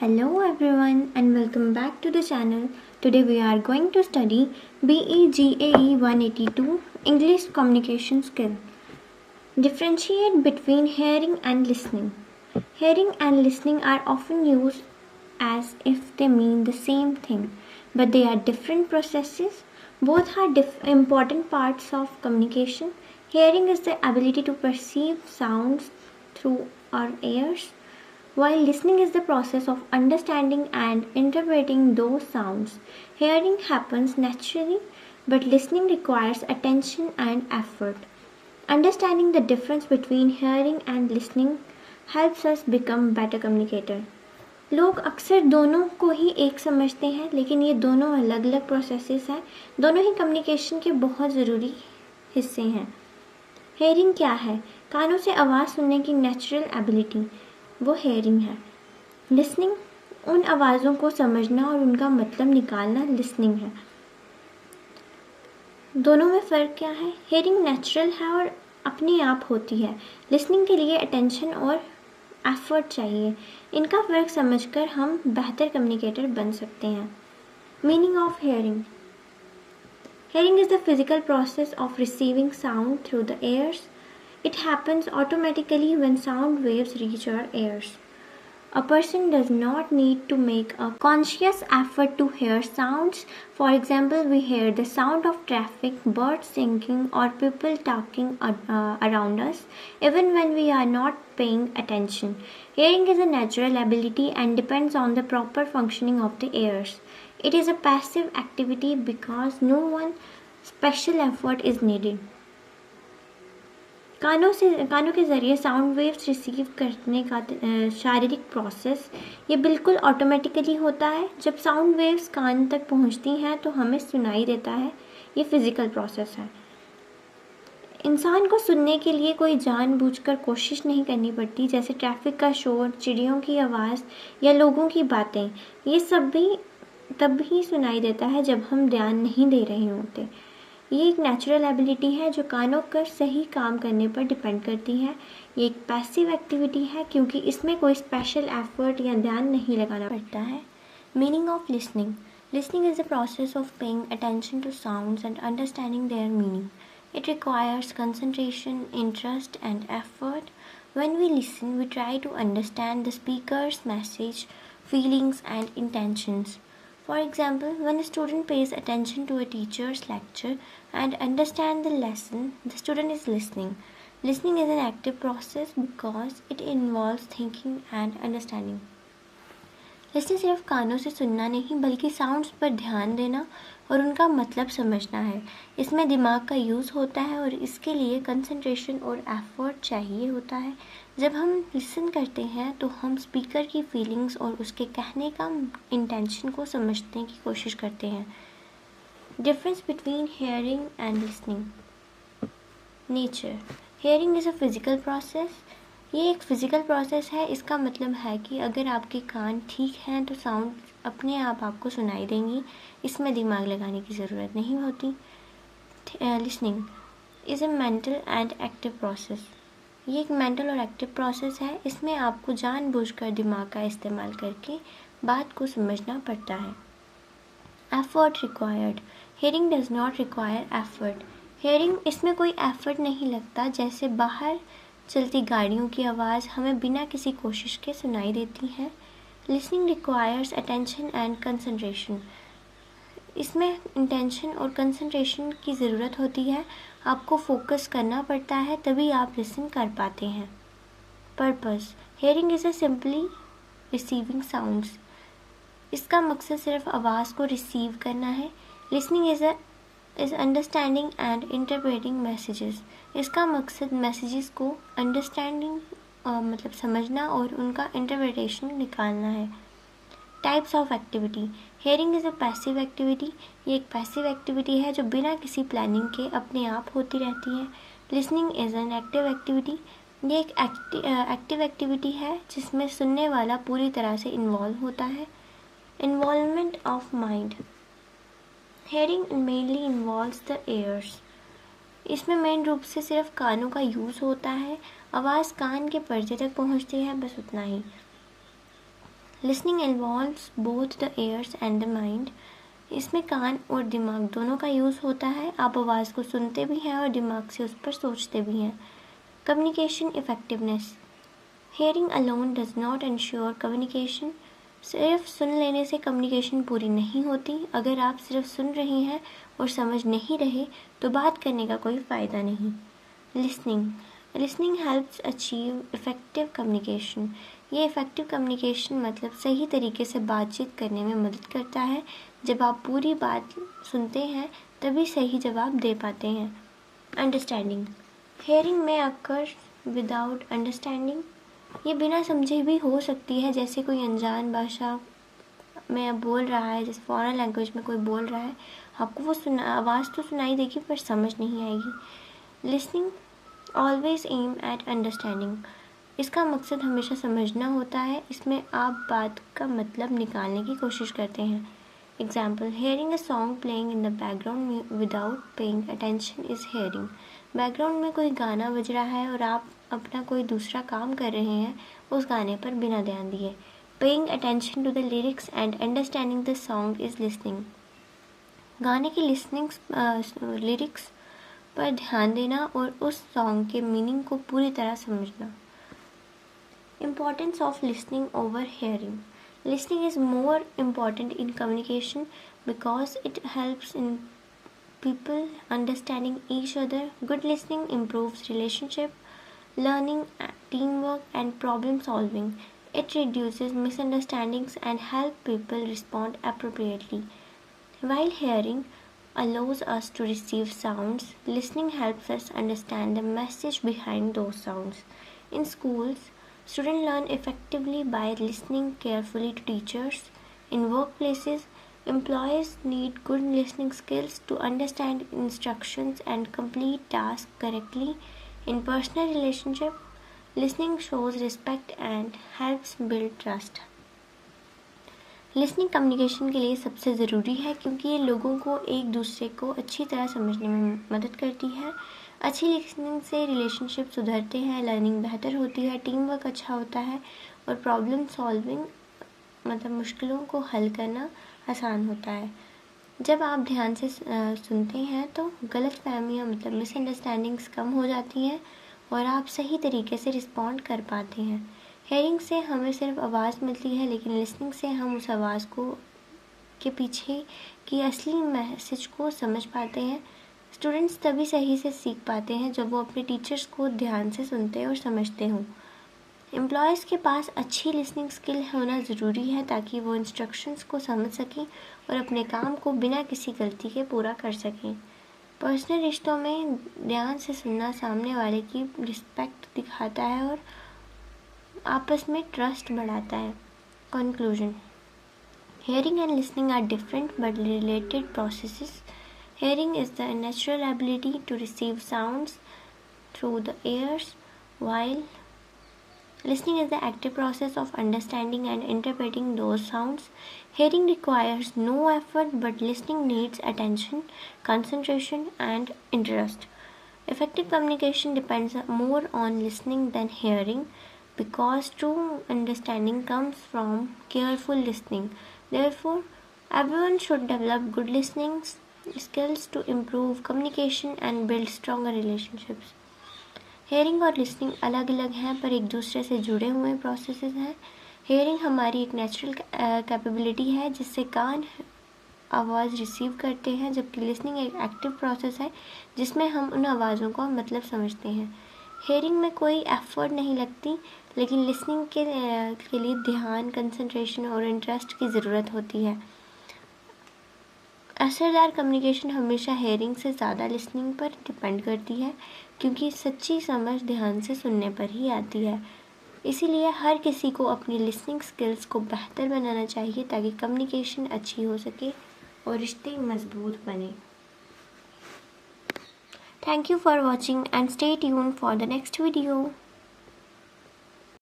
Hello everyone and welcome back to the channel. Today we are going to study BEGAE 182 English Communication Skill. Differentiate between hearing and listening. Hearing and listening are often used as if they mean the same thing, but they are different processes. Both are important parts of communication. Hearing is the ability to perceive sounds through our ears, while listening is the process of understanding and interpreting those sounds. Hearing happens naturally, but listening requires attention and effort. Understanding the difference between hearing and listening helps us become better communicator. लोग अक्सर दोनों को ही एक समझते हैं, लेकिन ये दोनों अलग अलग प्रोसेसेस हैं. दोनों ही कम्युनिकेशन के बहुत ज़रूरी हिस्से हैं. हेयरिंग क्या है? कानों से आवाज़ सुनने की नेचुरल एबिलिटी, वो हेयरिंग है. लिसनिंग उन आवाज़ों को समझना और उनका मतलब निकालना लिसनिंग है. दोनों में फ़र्क क्या है? हेयरिंग नेचुरल है और अपने आप होती है. लिसनिंग के लिए अटेंशन और एफर्ट चाहिए. इनका फ़र्क समझकर हम बेहतर कम्युनिकेटर बन सकते हैं. Meaning of hearing. Hearing is the physical process of receiving sound through the ears. It happens automatically when sound waves reach our ears. A person does not need to make a conscious effort to hear sounds. For example, we hear the sound of traffic, birds singing, or people talking around us, even when we are not paying attention. Hearing is a natural ability and depends on the proper functioning of the ears. It is a passive activity because no one special effort is needed. कानों के ज़रिए sound waves receive करने का शारीरिक process ये बिल्कुल automatically होता है. जब साउंड वेव्स कान तक पहुंचती हैं तो हमें सुनाई देता है. ये फिज़िकल प्रोसेस है. इंसान को सुनने के लिए कोई जानबूझकर कोशिश नहीं करनी पड़ती, जैसे ट्रैफिक का शोर, चिड़ियों की आवाज़ या लोगों की बातें. ये सब भी तब ही सुनाई देता है जब हम ध्यान नहीं दे रहे होते. ये एक नेचुरल एबिलिटी है जो कानों का सही काम करने पर डिपेंड करती है. ये एक पैसिव एक्टिविटी है क्योंकि इसमें कोई स्पेशल एफर्ट या ध्यान नहीं लगाना पड़ता है. Meaning of listening. Listening is the process of paying attention to sounds and understanding their meaning. It requires concentration, interest, and effort. When we listen, we try to understand the speaker's message, feelings, and intentions. For example, when a student pays attention to a teacher's lecture and understands the lesson, the student is listening. Listening is an active process because it involves thinking and understanding. Listening सिर्फ कानों से सुनना नहीं बल्कि sounds पर ध्यान देना और उनका मतलब समझना है. इसमें दिमाग का यूज़ होता है और इसके लिए कंसंट्रेशन और एफर्ट चाहिए होता है. जब हम लिसन करते हैं तो हम स्पीकर की फीलिंग्स और उसके कहने का इंटेंशन को समझने की कोशिश करते हैं. Difference between hearing and listening. Nature. Hearing is a physical process. ये एक फ़िज़िकल प्रोसेस है. इसका मतलब है कि अगर आपके कान ठीक हैं तो साउंड अपने आप आपको सुनाई देंगी. इसमें दिमाग लगाने की ज़रूरत नहीं होती. Listening is a mental and active process. ये एक मेंटल और एक्टिव प्रोसेस है. इसमें आपको जानबूझकर दिमाग का इस्तेमाल करके बात को समझना पड़ता है. Effort required. Hearing does not require effort. Hearing इसमें कोई एफर्ट नहीं लगता. जैसे बाहर चलती गाड़ियों की आवाज़ हमें बिना किसी कोशिश के सुनाई देती है. Listening requires attention and concentration. इसमें इंटेंशन और कंसंट्रेशन की ज़रूरत होती है. आपको फोकस करना पड़ता है तभी आप लिसन कर पाते हैं. Purpose. Hearing is a simply receiving sounds. इसका मकसद सिर्फ आवाज़ को रिसीव करना है. Listening is understanding and interpreting messages. इसका मकसद मैसेजेस को अंडरस्टैंडिंग मतलब समझना और उनका इंटरप्रिटेशन निकालना है. Types of activity. Hearing is a passive activity. ये एक पैसिव एक्टिविटी है जो बिना किसी प्लानिंग के अपने आप होती रहती है. Listening is an active activity. ये एक एक्टिव एक्टिविटी है जिसमें सुनने वाला पूरी तरह से इन्वॉल्व होता है. Involvement of mind. Hearing mainly involves the ears. इसमें मेन रूप से सिर्फ कानों का यूज़ होता है. आवाज़ कान के पर्दे तक पहुंचती है, बस उतना ही. Listening involves both the ears and the mind. इसमें कान और दिमाग दोनों का यूज़ होता है। आप आवाज़ को सुनते भी हैं और दिमाग से उस पर सोचते भी हैं। Communication effectiveness. Hearing alone does not ensure communication. सिर्फ सुन लेने से कम्युनिकेशन पूरी नहीं होती। अगर आप सिर्फ सुन रहे हैं और समझ नहीं रहे तो बात करने का कोई फ़ायदा नहीं। Listening helps achieve effective communication. ये इफ़ेक्टिव कम्युनिकेशन मतलब सही तरीके से बातचीत करने में मदद करता है। जब आप पूरी बात सुनते हैं तभी सही जवाब दे पाते हैं। अंडरस्टैंडिंग। हेयरिंग में अकर विदाउट अंडरस्टैंडिंग। ये बिना समझे भी हो सकती है, जैसे कोई अनजान भाषा में अब बोल रहा है, जैसे फॉरेन लैंग्वेज में कोई बोल रहा है, आपको वो आवाज़ तो सुनाई देगी पर समझ नहीं आएगी। Listening always aim at understanding. इसका मकसद हमेशा समझना होता है। इसमें आप बात का मतलब निकालने की कोशिश करते हैं। Example, hearing a song playing in the background without paying attention is hearing. Background में कोई गाना बज रहा है और आप अपना कोई दूसरा काम कर रहे हैं उस गाने पर बिना ध्यान दिए। Paying attention to the lyrics and understanding the song is listening. गाने की लिरिक्स पर ध्यान देना और उस सॉन्ग के मीनिंग को पूरी तरह समझना। Importance of listening over hearing. Listening is more important in communication because it helps in people understanding each other. Good listening improves relationship, learning, teamwork, and problem solving. It reduces misunderstandings and help people respond appropriately. While hearing allows us to receive sounds, listening helps us understand the message behind those sounds. In schools, students learn effectively by listening carefully to teachers. In workplaces, employees need good listening skills to understand instructions and complete tasks correctly. In personal relationship, listening shows respect and helps build trust. Listening communication के लिए सबसे ज़रूरी है क्योंकि ये लोगों को एक दूसरे को अच्छी तरह समझने में मदद करती है। अच्छी लिसनिंग से रिलेशनशिप सुधरते हैं, लर्निंग बेहतर होती है, टीम वर्क अच्छा होता है और प्रॉब्लम सॉल्विंग मतलब मुश्किलों को हल करना आसान होता है। जब आप ध्यान से सुनते हैं तो गलतफहमियां मतलब मिसअंडरस्टैंडिंग्स कम हो जाती हैं और आप सही तरीके से रिस्पॉन्ड कर पाते हैं। हेयरिंग से हमें सिर्फ आवाज़ मिलती है, लेकिन लिसनिंग से हम उस आवाज़ को के पीछे की असली मैसेज को समझ पाते हैं। स्टूडेंट्स तभी सही से सीख पाते हैं जब वो अपने टीचर्स को ध्यान से सुनते और समझते हों। एम्प्लॉयज़ के पास अच्छी लिसनिंग स्किल होना ज़रूरी है ताकि वो इंस्ट्रक्शंस को समझ सकें और अपने काम को बिना किसी गलती के पूरा कर सकें। पर्सनल रिश्तों में ध्यान से सुनना सामने वाले की रिस्पेक्ट दिखाता है और आपस में ट्रस्ट बढ़ाता है। Conclusion. Hearing and listening are different but related processes. Hearing is the natural ability to receive sounds through the ears, while listening is the active process of understanding and interpreting those sounds. Hearing requires no effort, but listening needs attention, concentration, and interest. Effective communication depends more on listening than hearing because true understanding comes from careful listening. Therefore, everyone should develop good listening skills to improve communication and build stronger relationships. Hearing और listening अलग अलग हैं पर एक दूसरे से जुड़े हुए प्रोसेसेस हैं। हेयरिंग हमारी एक नेचुरल कैपेबिलिटी है जिससे कान आवाज़ रिसीव करते हैं, जबकि लिसनिंग एक एक्टिव प्रोसेस है जिसमें हम उन आवाज़ों का मतलब समझते हैं। हेयरिंग में कोई एफर्ट नहीं लगती, लेकिन लिसनिंग के लिए ध्यान, कंसंट्रेशन और इंटरेस्ट की ज़रूरत होती है। असरदार कम्युनिकेशन हमेशा हेयरिंग से ज़्यादा लिसनिंग पर डिपेंड करती है क्योंकि सच्ची समझ ध्यान से सुनने पर ही आती है। इसीलिए हर किसी को अपनी लिसनिंग स्किल्स को बेहतर बनाना चाहिए ताकि कम्युनिकेशन अच्छी हो सके और रिश्ते मजबूत बने। Thank you for watching and stay tuned for the next video.